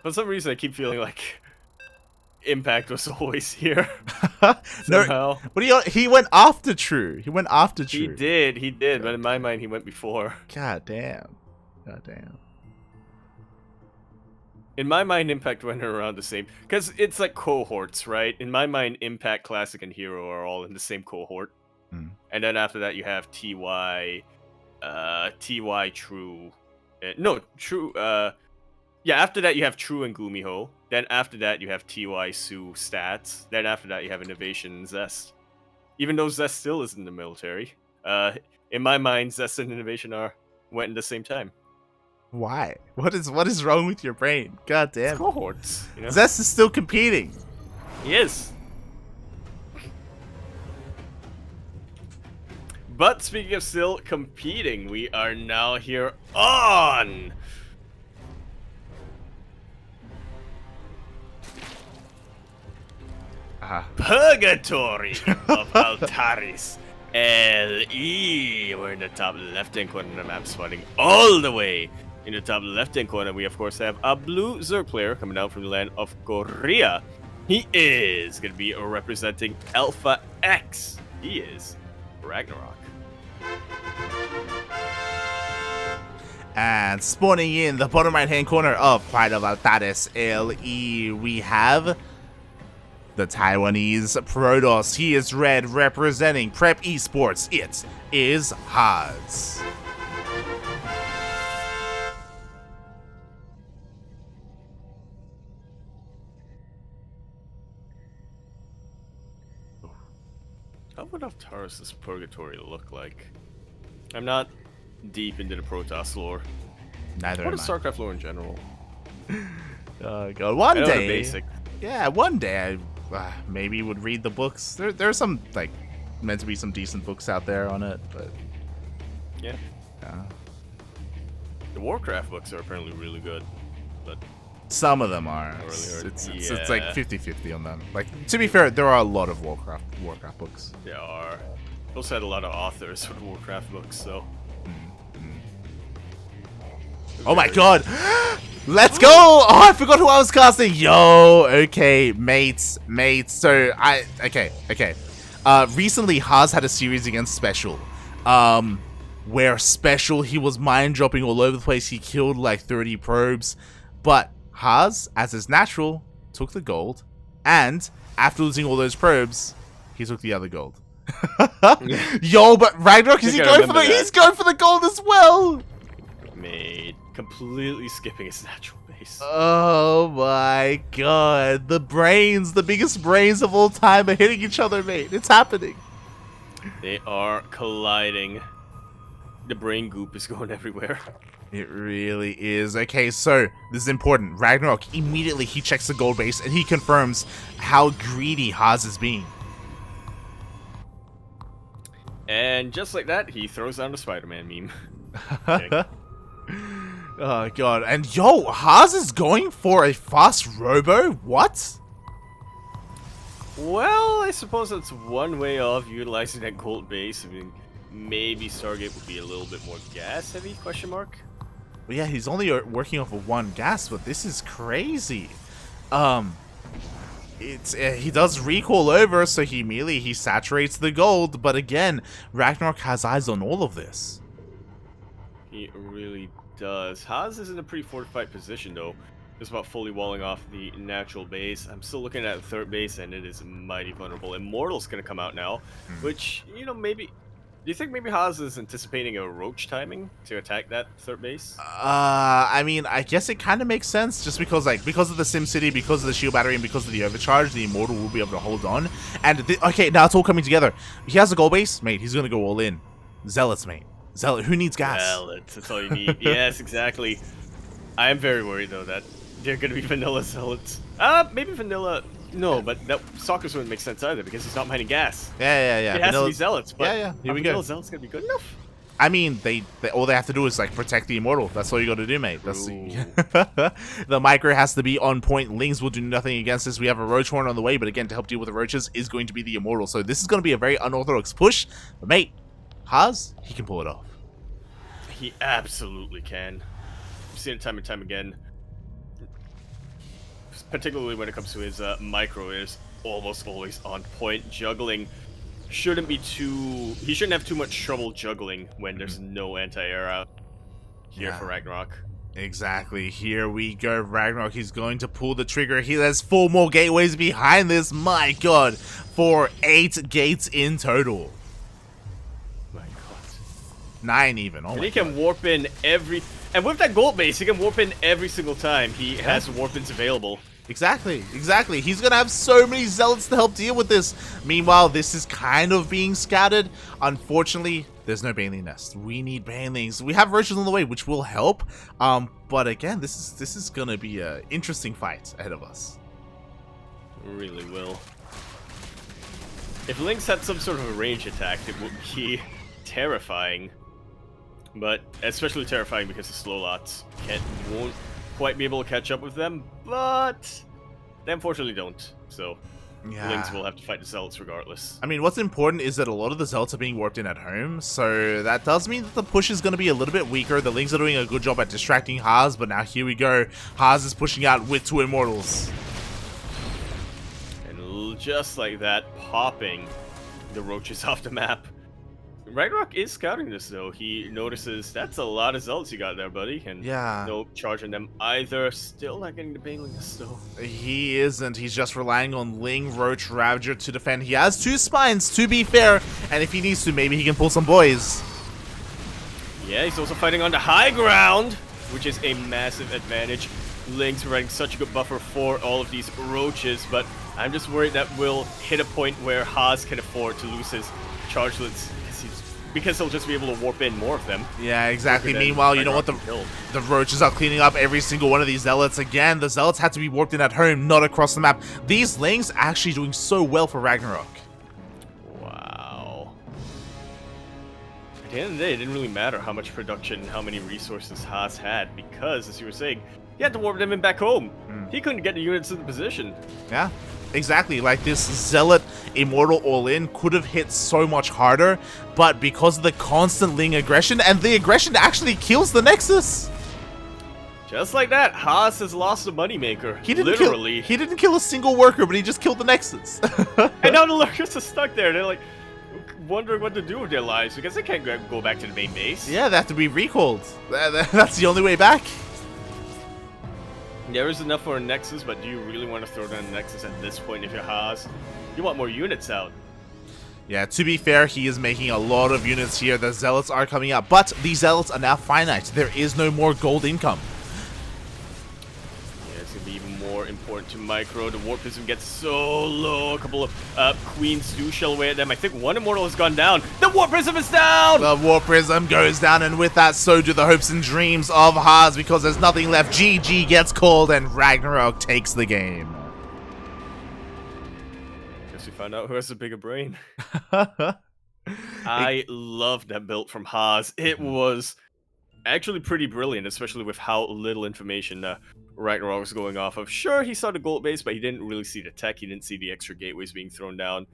For some reason, I keep feeling like Impact was always here. No, Somehow. what do you? He went after True. He went after He True. did, but in my mind, he went before. God damn. God damn. In my mind, Impact went around the same. Because it's like cohorts, right? In my mind, Impact, Classic, and Hero are all in the same cohort. Mm. And then after that, you have TY, True. No, True, yeah, after that, you have True and Gumiho. Then after that, you have TY, Su, Stats. Then after that, you have Innovation and Zest. Even though Zest still is in the military. In my mind, Zest and Innovation went in the same time. Why? What is wrong with your brain? God It's damn. cohorts, you know? Zest is still competing. He is. But speaking of still competing, we are now here on Purgatory of Altaris LE. We're in the top left-hand corner of the map, spawning all the way in the top left-hand corner. We of course have a blue Zerg player coming down from the land of Korea. He is going to be representing Alpha X. He is RagnaroK. And spawning in the bottom right hand corner of Pride of Altaris LE, we have the Taiwanese Protoss. He is red, representing Prep Esports. It is Haas. How would Altaris' Purgatory look like? I'm not deep into the Protoss lore. Neither What am is I. StarCraft lore in general? Oh god, one I know the day. basic. Yeah, one day I maybe would read the books. There's some like meant to be some decent books out there on it, but Yeah. The Warcraft books are apparently really good, but some of them are. really It's, hard. it's like Yeah. 50-50 on them. Like, to be fair, there are a lot of Warcraft books. they are. Also had a lot of authors for the Warcraft books, so. Oh my god! Let's go! Oh, I forgot who I was casting! Yo! Okay, mates. So, okay. Recently, Haas had a series against Special. Where Special, he was mind-dropping all over the place. He killed like 30 probes. But Haas, as is natural, took the gold. And, after losing all those probes, he took the other gold. Yo, but RagnaroK, is he going for the... He's going for the gold as well! Mate, completely skipping his natural base. Oh my god. The biggest brains of all time are hitting each other, mate. It's happening. They are colliding. The brain goop is going everywhere. It really is. Okay, so this is important. RagnaroK, immediately he checks the gold base and he confirms how greedy Haas is being. And just like that, he throws down the Spider-Man meme. Okay. Oh god. And yo, Haas is going for a fast robo? What? Well, I suppose that's one way of utilizing that gold base. I mean, maybe Stargate would be a little bit more gas heavy, question mark? Well, yeah, he's only working off of one gas, but this is crazy. He does recall over, so he immediately saturates the gold, but again, RagnaroK has eyes on all of this. He really does. Haas is in a pretty fortified position, though. Just about fully walling off the natural base. I'm still looking at the third base, and it is mighty vulnerable. Immortal's going to come out now, which, you know, maybe... Do you think maybe Haas is anticipating a roach timing to attack that third base? I mean, I guess it kind of makes sense, just because, like, because of the SimCity, because of the shield battery, and because of the overcharge, the Immortal will be able to hold on. And, okay, now it's all coming together. He has a gold base, mate, he's gonna go all in. Zealots, mate. Zealot, who needs gas? Zealots, that's all you need. Yes, exactly. I am very worried, though, that they're gonna be vanilla Zealots. Maybe vanilla... No, but that Soccer's wouldn't make sense either, because he's not mining gas. Yeah. It has to be Zealots, but yeah, here we go. vanilla Zealots gonna be good enough? I mean, they all they have to do is, like, protect the Immortal. That's all you gotta do, mate. That's the micro has to be on point. Lings will do nothing against this. We have a Roach Horn on the way, but again, to help deal with the Roaches is going to be the Immortal. So this is going to be a very unorthodox push. But, mate, Haas, he can pull it off. He absolutely can. I've seen it time and time again. particularly when it comes to his micro, is almost always on point. Juggling shouldn't be too... He shouldn't have too much trouble juggling when there's no anti-air out here for RagnaroK. Exactly. Here we go. RagnaroK, he's going to pull the trigger. He has 4 more gateways behind this. My god. For 8 gates in total. My god. 9 even. Oh and my he can warp in every... And with that gold base, he can warp in every single time he has warp-ins available. Exactly, exactly. He's going to have so many zealots to help deal with this. Meanwhile, this is kind of being scattered. Unfortunately, there's no Baneling nest. We need Banelings. We have roaches on the way, which will help. But again, this is going to be an interesting fight ahead of us. Really will. If Lynx had some sort of a range attack, it would be terrifying. But especially terrifying because the slow lots won't quite be able to catch up with them, but they unfortunately don't. So Lynx will have to fight the Zealots regardless. I mean, what's important is that a lot of the Zealots are being warped in at home, so that does mean that the push is going to be a little bit weaker. The Lynx are doing a good job at distracting Haas, but now here we go. Haas is pushing out with 2 Immortals. And just like that, popping the roaches off the map. RagnaroK is scouting this though. He notices that's a lot of Zealots you got there, buddy. And no charge on them either. Still not getting the Baneling nest though. He isn't. He's just relying on Ling, Roach, Ravager to defend. He has 2 spines, to be fair. And if he needs to, maybe he can pull some boys. Yeah, he's also fighting on the high ground, which is a massive advantage. Link's providing such a good buffer for all of these roaches, but I'm just worried that we'll hit a point where Haas can afford to lose his chargelets. Because he'll just be able to warp in more of them. Yeah, exactly. Meanwhile, you know what? The roaches are cleaning up every single one of these zealots. Again, the zealots had to be warped in at home, not across the map. These Lings actually doing so well for RagnaroK. Wow. At the end of the day, it didn't really matter how much production, how many resources Haas had, because, as you were saying, he had to warp them in back home. He couldn't get the units in the position. Yeah. Exactly, like this Zealot Immortal all-in could have hit so much harder, but because of the constant Ling aggression, and the aggression actually kills the Nexus. Just like that, Haas has lost a moneymaker. He didn't kill a single worker, but he just killed the Nexus. And now the lurkers are stuck there. They're like wondering what to do with their lives because they can't go back to the main base. Yeah, they have to be recalled. That's the only way back. There is enough for a Nexus, but do you really want to throw down a Nexus at this point if you're Haas? You want more units out. Yeah, to be fair, he is making a lot of units here. The Zealots are coming out, but these Zealots are now finite. There is no more gold income. Yeah, it's going to be even more important to Micro. The Warp Prism gets so low. A couple of Queens do shell away at them. I think one Immortal has gone down. The Warp Prism is down! The Warp Prism goes down, and with that, so do the hopes and dreams of Haas, because there's nothing left. GG gets called, and RagnaroK takes the game. Guess we found out who has the bigger brain. I love that build from Haas. It was actually pretty brilliant, especially with how little information RagnaroK was going off of. Sure, he saw the gold base, but he didn't really see the tech. He didn't see the extra gateways being thrown down.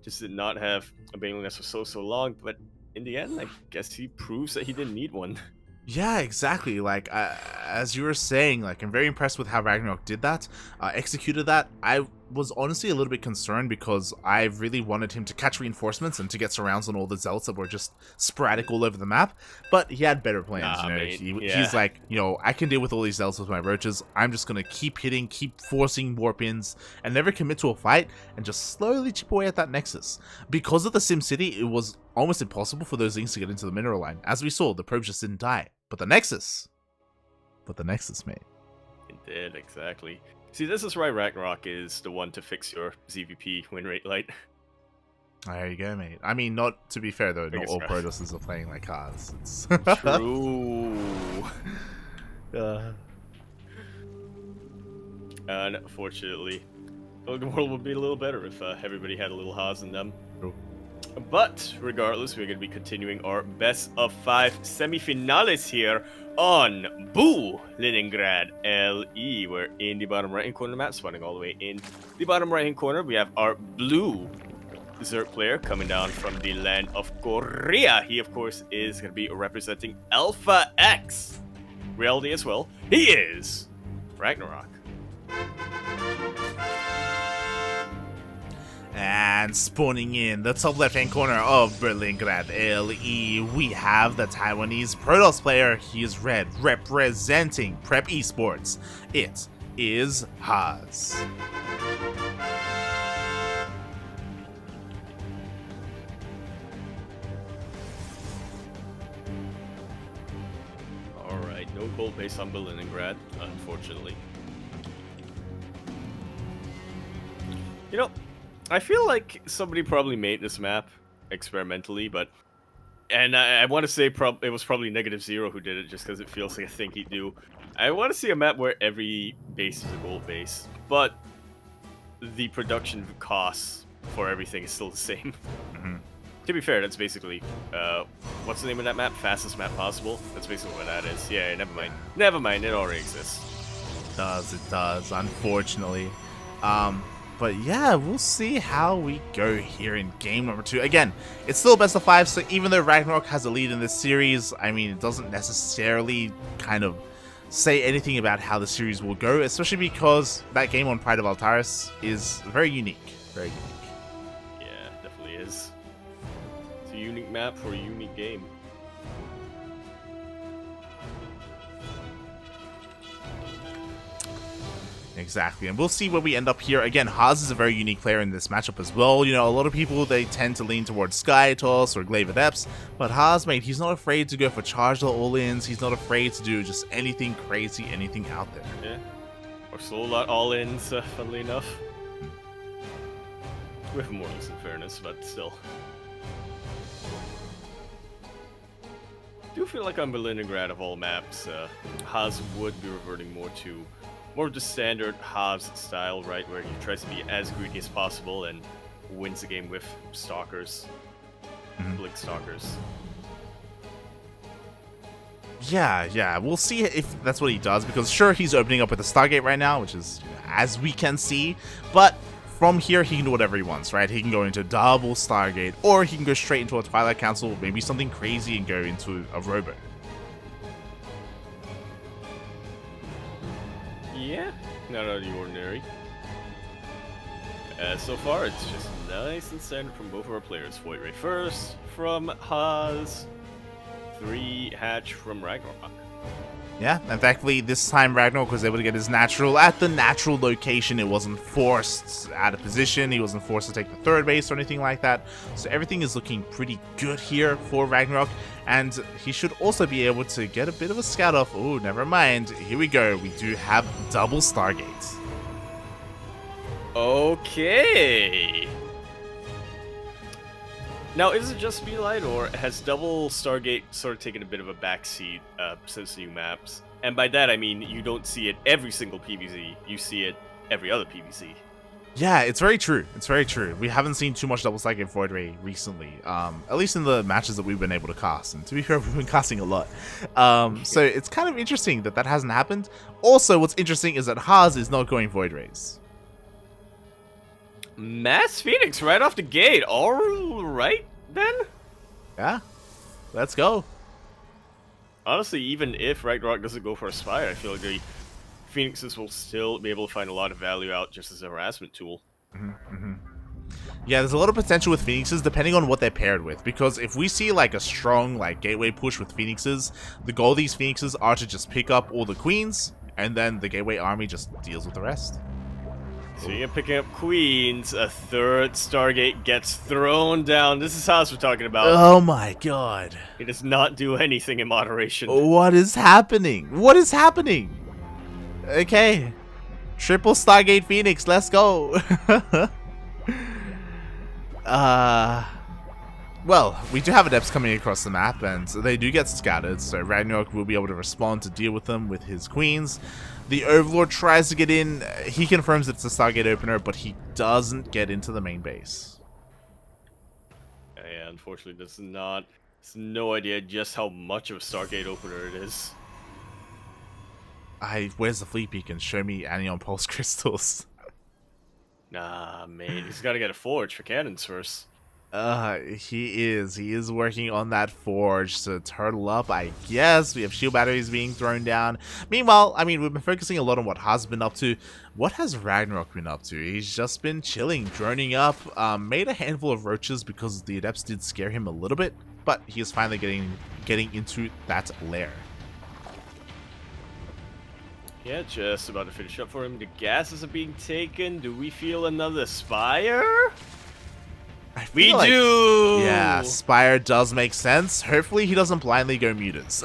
Just did not have a Baneling nest for so long, but in the end, I guess he proves that he didn't need one. Yeah, exactly. Like, as you were saying, like, I'm very impressed with how RagnaroK did that, executed that. I was honestly a little bit concerned because I really wanted him to catch reinforcements and to get surrounds on all the Zealots that were just sporadic all over the map, but he had better plans, you know. He's like, you know, I can deal with all these Zealots with my roaches. I'm just gonna keep hitting, keep forcing warp-ins, and never commit to a fight, and just slowly chip away at that Nexus. Because of the SimCity, it was almost impossible for those things to get into the mineral line. As we saw, the probes just didn't die. But the Nexus, mate. It did, exactly. See, this is why RagnaroK is the one to fix your ZVP win rate light. There you go, mate. I mean, not to be fair though, not all Protosses are playing like Haas. It's true. Unfortunately, the world would be a little better if everybody had a little Haas in them. True. But regardless, we're going to be continuing our best of 5 semifinales here on Boo Leningrad LE. We're in the bottom right hand corner of the map, spawning all the way in the bottom right hand corner. We have our blue Zerg player coming down from the land of Korea. He, of course, is going to be representing Alpha X reality as well. He is RagnaroK. And spawning in the top left-hand corner of Berlingrad LE, we have the Taiwanese Protoss player. He is red, representing Prep Esports. It is Haas. Alright, no gold base on Berlingrad, unfortunately. You know, I feel like somebody probably made this map experimentally, and I want to say it was probably -0 who did it, just because it feels like a thing he'd do. I want to see a map where every base is a gold base, but the production costs for everything is still the same. To be fair, that's basically, what's the name of that map? Fastest map possible? That's basically what that is. Yeah, never mind. Never mind, it already exists. It does, unfortunately. But yeah, we'll see how we go here in game number 2. Again, it's still best of 5, so even though RagnaroK has a lead in this series, I mean, it doesn't necessarily kind of say anything about how the series will go, especially because that game on Pride of Altaris is very unique. Very unique. Yeah, definitely is. It's a unique map for a unique game. Exactly, and we'll see where we end up here. Again, Haas is a very unique player in this matchup as well. You know, a lot of people, they tend to lean towards Skytoss or Glaive Adepts, but Haas, mate, he's not afraid to go for charged all-ins. He's not afraid to do just anything crazy, anything out there. Yeah, or solo lot all-ins, funnily enough. With Immortals in fairness, but still. I do feel like on Berlingrad of all maps, Haas would be reverting more to the standard Haas style, right, where he tries to be as greedy as possible and wins the game with stalkers, blink stalkers. Yeah, we'll see if that's what he does, because sure, he's opening up with a Stargate right now, which is, you know, as we can see, but from here, he can do whatever he wants, right? He can go into double Stargate, or he can go straight into a Twilight Council, maybe something crazy, and go into a Robo. Yeah, not out of the ordinary. So far, it's just nice and standard from both of our players. Void Ray first from Haas, 3 Hatch from RagnaroK. Yeah, and thankfully this time RagnaroK was able to get his natural at the natural location. It wasn't forced out of position. He wasn't forced to take the 3rd base or anything like that. So everything is looking pretty good here for RagnaroK. And he should also be able to get a bit of a scout off. Oh, never mind. Here we go. We do have double Stargates. Okay. Now, is it just Beeline, or has double Stargate sort of taken a bit of a backseat since new maps? And by that, I mean you don't see it every single PvZ, you see it every other PvZ. Yeah, it's very true. It's very true. We haven't seen too much double Stargate Void Ray recently, at least in the matches that we've been able to cast. And to be fair, we've been casting a lot. So it's kind of interesting that that hasn't happened. Also, what's interesting is that Haas is not going Void Rays. Mass Phoenix right off the gate. All right, then. Yeah, let's go. Honestly, even if RagnaroK doesn't go for a Spire, I feel like the Phoenixes will still be able to find a lot of value out just as a harassment tool. Yeah, there's a lot of potential with Phoenixes depending on what they're paired with, because if we see like a strong like gateway push with Phoenixes, the goal of these Phoenixes are to just pick up all the queens, and then the gateway army just deals with the rest. So you're picking up queens, a 3rd Stargate gets thrown down. This is Haas we're talking about. Oh my god. He does not do anything in moderation. What is happening? What is happening? Okay. Triple Stargate Phoenix, let's go. Well, we do have adepts coming across the map, and they do get scattered, so RagnaroK will be able to respond to deal with them with his queens. The Overlord tries to get in. He confirms it's a Stargate opener, but he doesn't get into the main base. Yeah, unfortunately, there's no idea just how much of a Stargate opener it is. Where's the fleet beacon? Show me anion pulse crystals. Nah, man, he's got to get a forge for cannons first. He is. He is working on that forge to turtle up, I guess. We have shield batteries being thrown down. Meanwhile, I mean, we've been focusing a lot on what Haas been up to. What has RagnaroK been up to? He's just been chilling, droning up, made a handful of roaches because the adepts did scare him a little bit, but he is finally getting into that lair. Yeah, just about to finish up for him. The gases are being taken. Do we feel another Spire? We like, do! Yeah, Spire does make sense. Hopefully he doesn't blindly go mutas.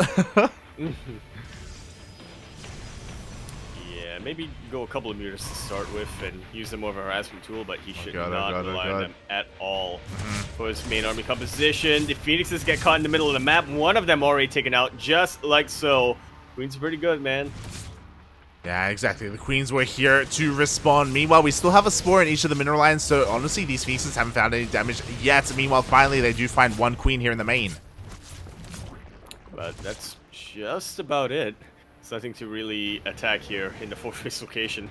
Yeah, maybe go a couple of mutas to start with and use them more of a harassment tool, but he should not rely on them at all for his main army composition. The Phoenixes get caught in the middle of the map. One of them already taken out, just like so. Queen's pretty good, man. Yeah, exactly. The queens were here to respawn. Meanwhile, we still have a spore in each of the mineral lines, so honestly, these phoenixes haven't found any damage yet. Meanwhile, finally, they do find one queen here in the main. But that's just about it. There's nothing to really attack here in the fortress location.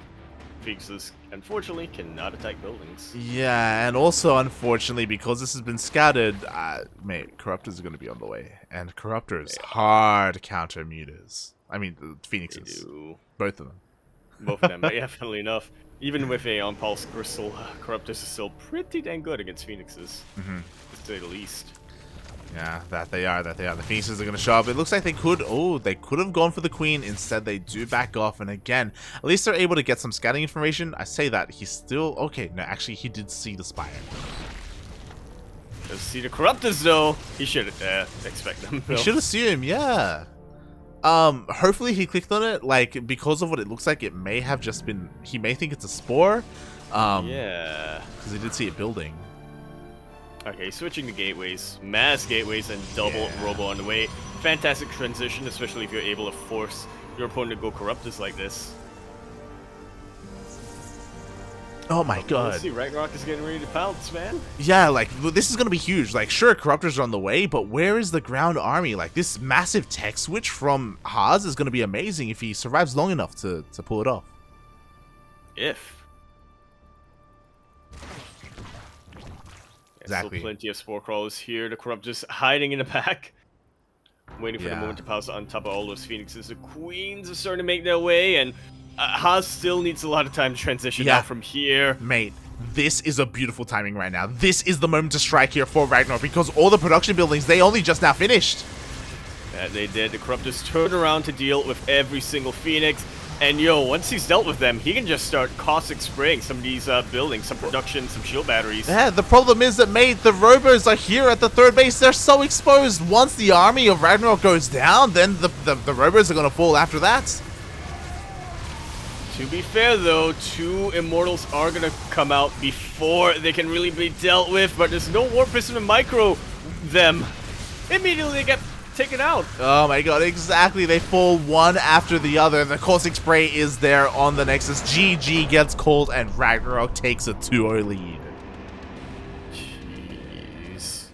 Phoenixes, unfortunately, cannot attack buildings. Yeah, and also, unfortunately, because this has been scouted, mate, Corruptors are going to be on the way. And Corruptors hard counter mutas. I mean, the Phoenixes. They do. Both of them. Both of them, but yeah, funnily enough, even with a on-pulse crystal, Corruptors is still pretty dang good against Phoenixes, to say the least. Yeah, that they are. The Phoenixes are going to show up. It looks like they could have gone for the Queen. Instead, they do back off, and again, at least they're able to get some scouting information. I say that, he's still, okay, no, actually, he did see the Spire. Does see the Corruptors, though. He should expect them, though. He should assume, yeah. Hopefully he clicked on it, like, because of what it looks like, it may have just been, he may think it's a spore. Yeah. Because he did see it building. Okay, switching to gateways, mass gateways, and double robo on the way. Fantastic transition, especially if you're able to force your opponent to go Corruptors like this. Oh my god. See, RagnaroK is getting ready to pounce, man. Yeah, like, this is going to be huge. Like, sure, Corruptors are on the way, but where is the ground army? Like, this massive tech switch from Haas is going to be amazing if he survives long enough to pull it off. If. Exactly. Still plenty of Spore Crawlers here. The Corruptors hiding in the back. Waiting for the moment to pounce on top of all those Phoenixes. The Queens are starting to make their way, and Haas still needs a lot of time to transition out from here. Mate, this is a beautiful timing right now. This is the moment to strike here for RagnaroK, because all the production buildings, they only just now finished. Yeah, they did. The Corruptors turn around to deal with every single Phoenix. And yo, once he's dealt with them, he can just start caustic spraying some of these buildings, some production, some shield batteries. Yeah, the problem is that, mate, the Robos are here at the third base. They're so exposed. Once the army of RagnaroK goes down, then the Robos are going to fall after that. To be fair, though, 2 Immortals are going to come out before they can really be dealt with, but there's no Warp Piston to micro them. Immediately they get taken out. Oh my god, exactly. They fall one after the other. The caustic spray is there on the Nexus. GG gets called, and RagnaroK takes a 2-0 lead. Jeez.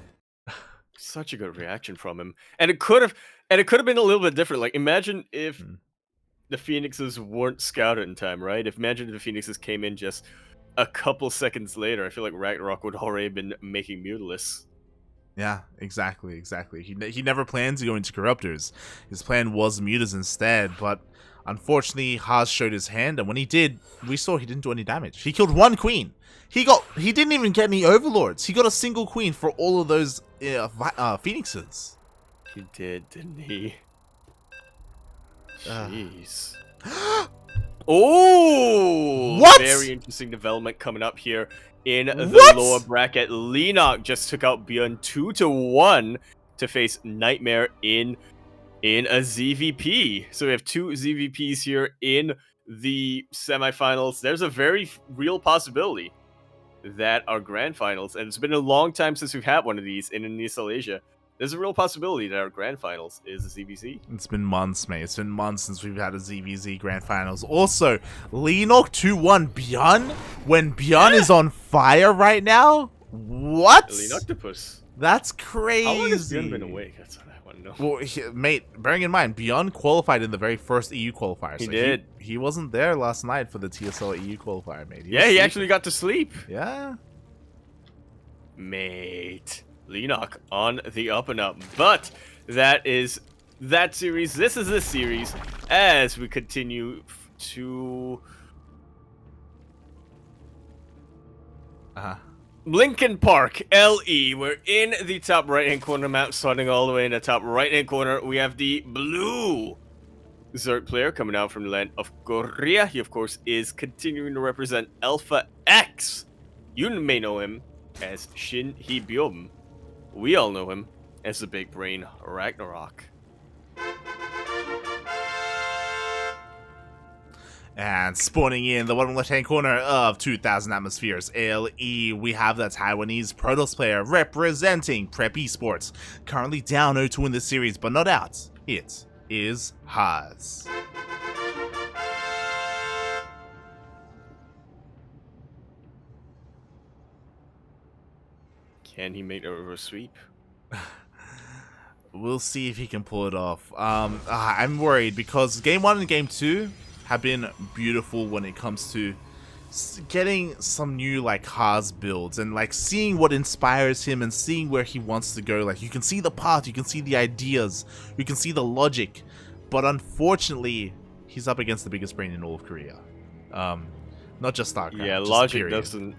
Such a good reaction from him. And it could have been a little bit different. Like, imagine if the Phoenixes weren't scouted in time, right? Imagine if the Phoenixes came in just a couple seconds later. I feel like RagnaroK would already have been making Mutilis. Yeah, exactly. He never planned to go into Corruptors. His plan was Mutas instead, but unfortunately, Haas showed his hand, and when he did, we saw he didn't do any damage. He killed one queen. He didn't even get any overlords. He got a single queen for all of those Phoenixes. He did, didn't he? Jeez. Oh! What? Very interesting development coming up here in the lower bracket. RagnaroK just took out Beyond 2-1 to face Nightmare in a ZVP. So we have 2 ZVPs here in the semifinals. There's a very real possibility that our grand finals, and it's been a long time since we've had one of these in ESL Asia. There's a real possibility that our grand finals is a ZVZ. It's been months, mate. It's been months since we've had a ZVZ grand finals. Also, RagnaroK 2-1 Beyond? When Beyond is on fire right now? What? RagnaroKtopus. That's crazy. How long has Beyond been awake? That's what I want to know. Well, mate, bearing in mind, Beyond qualified in the very first EU qualifier. He did. He wasn't there last night for the TSL EU qualifier, mate. He actually got to sleep. Yeah. mate. Leenock on the up and up. But that is that series. This is this series as we continue to Lincoln Park, LE. We're in the top right-hand corner map, starting all the way in the top right-hand corner. We have the blue Zerg player coming out from the land of Korea. He, of course, is continuing to represent Alpha X. You may know him as Shin Hee-byum. We all know him as the big brain RagnaroK. And spawning in the bottom left-hand corner of 2,000 Atmospheres LE, we have the Taiwanese Protoss player representing Prep Esports. Currently down 0-2 in this series, but not out. It is Haas. Can he make a reverse sweep? We'll see if he can pull it off. I'm worried because Game 1 and Game 2 have been beautiful when it comes to getting some new like Haas builds and like seeing what inspires him and seeing where he wants to go. Like you can see the path, you can see the ideas, you can see the logic, but unfortunately he's up against the biggest brain in all of Korea. Not just StarCraft. Yeah, logic doesn't.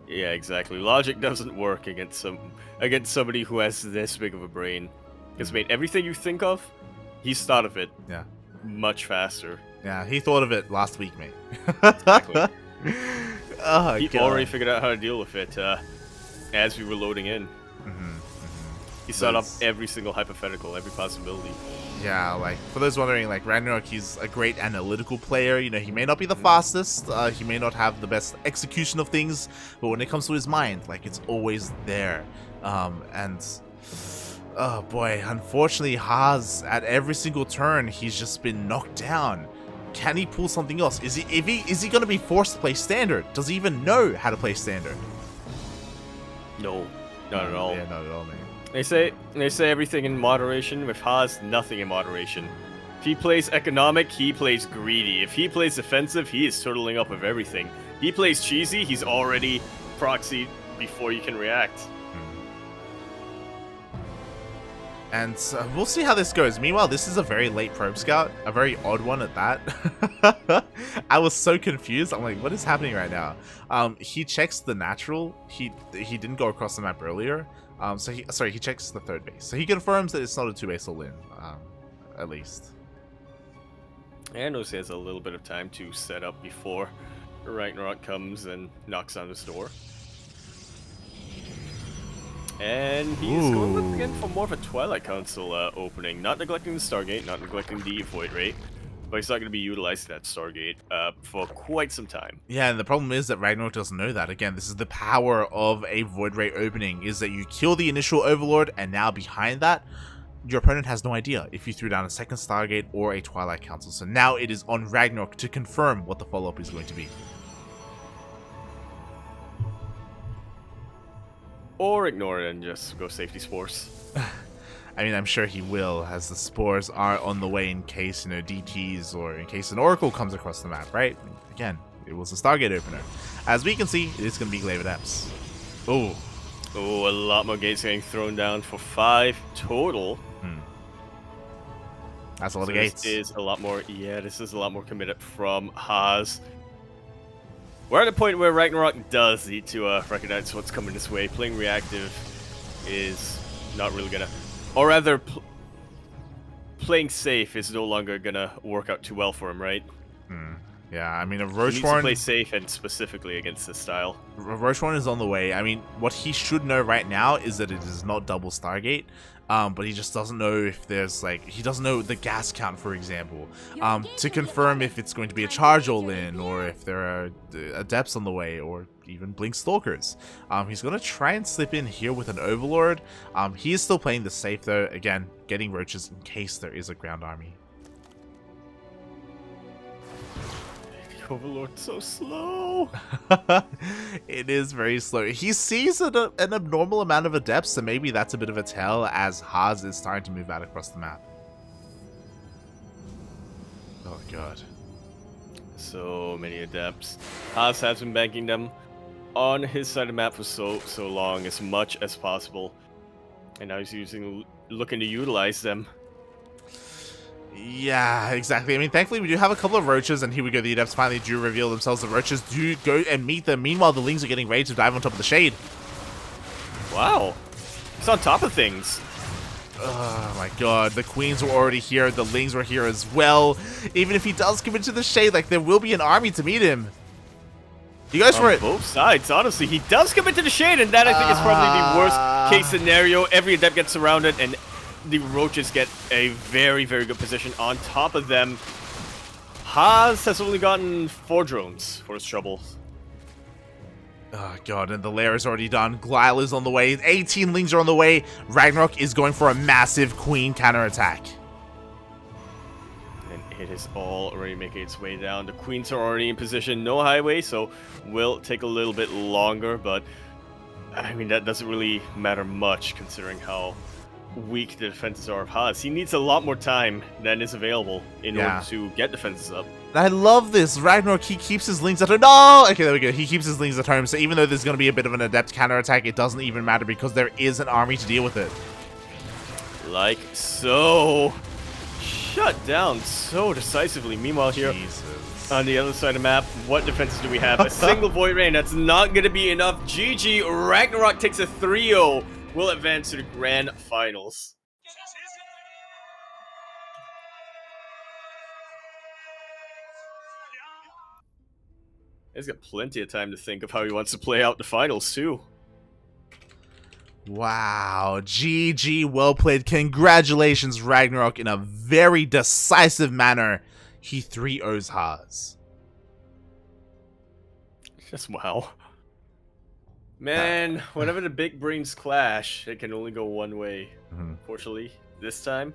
Yeah, exactly. Logic doesn't work against somebody who has this big of a brain. Because mate, everything you think of, he's thought of it. Yeah. Much faster. Yeah, he thought of it last week, mate. Exactly. Oh, he God. already figured out how to deal with it as we were loading in. He set up every single hypothetical, every possibility. Yeah, like, for those wondering, like, RagnaroK, he's a great analytical player. You know, he may not be the fastest, he may not have the best execution of things, but when it comes to his mind, like, it's always there. Oh boy, unfortunately, Haas, at every single turn, he's just been knocked down. Can he pull something else? Is he gonna be forced to play standard? Does he even know how to play standard? No, not at all. Yeah, not at all, man. They say everything in moderation. With Haas, nothing in moderation. If he plays economic, he plays greedy. If he plays defensive, he is turtling up with everything. He plays cheesy, he's already proxied before you can react. And we'll see how this goes. Meanwhile, this is a very late probe scout, a very odd one at that. I was so confused. I'm like, what is happening right now? He checks the natural. He didn't go across the map earlier. He checks the third base. So he confirms that it's not a 2-base all-in, at least. And also has a little bit of time to set up before RagnaroK comes and knocks on his door. And he's going up again for more of a Twilight Council opening, not neglecting the Stargate, not neglecting the Void Rate, but he's not going to be utilizing that Stargate for quite some time. Yeah, and the problem is that RagnaroK doesn't know that. Again, this is the power of a Void Rate opening, is that you kill the initial Overlord, and now behind that, your opponent has no idea if you threw down a second Stargate or a Twilight Council. So now it is on RagnaroK to confirm what the follow-up is going to be. Or ignore it and just go safety spores. I mean, I'm sure he will, as the spores are on the way in case, you know, DTs or in case an Oracle comes across the map, right? Again, it was a Stargate opener. As we can see, it is going to be Glaive Adepts. Oh, a lot more gates getting thrown down for 5 total. That's a lot of gates. This is a lot more, this is a lot more committed from Haas. We're at a point where RagnaroK does need to recognize what's coming this way. Playing reactive is not really gonna, or rather, playing safe is no longer gonna work out too well for him, right? Yeah, I mean, a He Roach needs to Warren, play safe and specifically against this style. Roach Warren is on the way. I mean, what he should know right now is that it is not double Stargate. But he just doesn't know if there's like, he doesn't know the gas count, for example, to confirm if it's going to be a charge all-in or if there are adepts on the way or even Blink Stalkers. He's going to try and slip in here with an Overlord. He is still playing the safe though, again, getting roaches in case there is a ground army. Overlord so slow. It is very slow. He sees an abnormal amount of adepts, so maybe that's a bit of a tell as Haas is starting to move out across the map. Oh god. So many adepts. Haas has been banking them. on his side of the map for so long, as much as possible, and now he's looking to utilize them. Yeah, exactly. I mean, thankfully, we do have a couple of roaches, and here we go. The adepts finally do reveal themselves. The roaches do go and meet them. Meanwhile, the lings are getting ready to dive on top of the shade. Wow. He's on top of things. Oh my god, the queens were already here. The lings were here as well. Even if he does come into the shade, like, there will be an army to meet him. He goes for it. Both sides, honestly. He does come into the shade, and that, I think, is probably the worst case scenario. Every adept gets surrounded, and the roaches get a very, very good position on top of them. Haas has only gotten 4 drones for his troubles. Oh god, and the lair is already done. Glyle is on the way. 18 lings are on the way. RagnaroK is going for a massive queen counterattack. And it is already making its way down. The queens are already in position. No highway, so will take a little bit longer, but I mean, that doesn't really matter much considering how weak the defenses are of Haas. He needs a lot more time than is available in order to get defenses up. I love this. RagnaroK, he keeps his lings at home. No! Okay, there we go. He keeps his lings at home, so even though there's going to be a bit of an adept counterattack, it doesn't even matter because there is an army to deal with it. Like so. Shut down so decisively. Meanwhile, here on the other side of the map, what defenses do we have? A single Void Rain. That's not going to be enough. GG. RagnaroK takes a 3-0. Will advance to the grand finals. He's got plenty of time to think of how he wants to play out the finals, too. Wow. GG. Well played. Congratulations, RagnaroK, in a very decisive manner. He 3-0s Haas. Just wow. Man, whenever the big brains clash, it can only go one way. Fortunately, this time,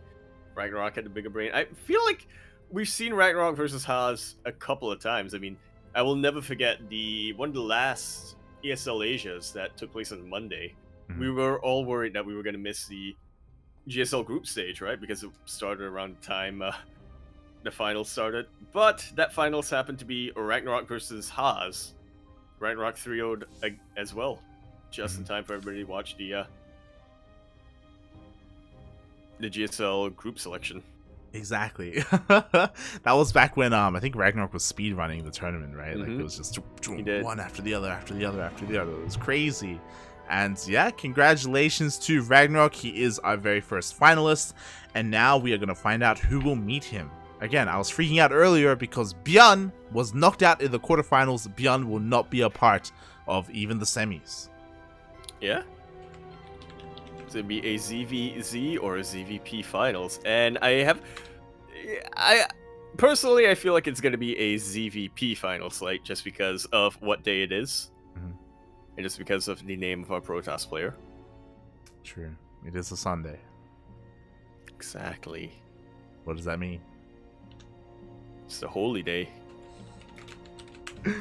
RagnaroK had the bigger brain. I feel like we've seen RagnaroK versus Haas a couple of times. I mean, I will never forget one of the last ESL Asias that took place on Monday. We were all worried that we were going to miss the GSL group stage, right? Because it started around the time the finals started. But that finals happened to be RagnaroK versus Haas. RagnaroK 3-0'd as well, just in time for everybody to watch the GSL group selection. Exactly. That was back when I think RagnaroK was speedrunning the tournament, right? Like it was just one after the other, after the other, after the other. It was crazy. And yeah, congratulations to RagnaroK. He is our very first finalist. And now we are going to find out who will meet him. Again, I was freaking out earlier because Björn was knocked out in the quarterfinals. Björn will not be a part of even the semis. Yeah? So it'd be a ZVZ or a ZVP finals. And personally, I feel like it's going to be a ZVP final slate just because of what day it is. And just because of the name of our Protoss player. True. It is a Sunday. Exactly. What does that mean? It's the holy day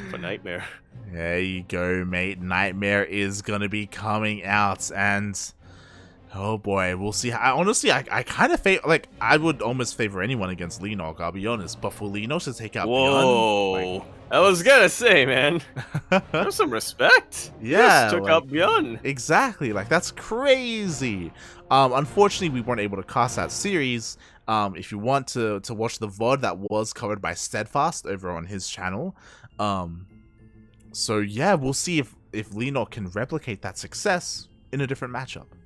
for Nightmare. There you go, mate. Nightmare is gonna be coming out, and oh boy, we'll see. Honestly, I kind of favor, like, I would almost favor anyone against RagnaroK, I'll be honest. But for RagnaroK to take out Björn, like, I was gonna say, man, have some respect. Yeah, took out Björn. Exactly, like, that's crazy. Unfortunately, we weren't able to cast that series. If you want to watch the VOD, that was covered by Steadfast over on his channel. So yeah, we'll see if RagnaroK can replicate that success in a different matchup.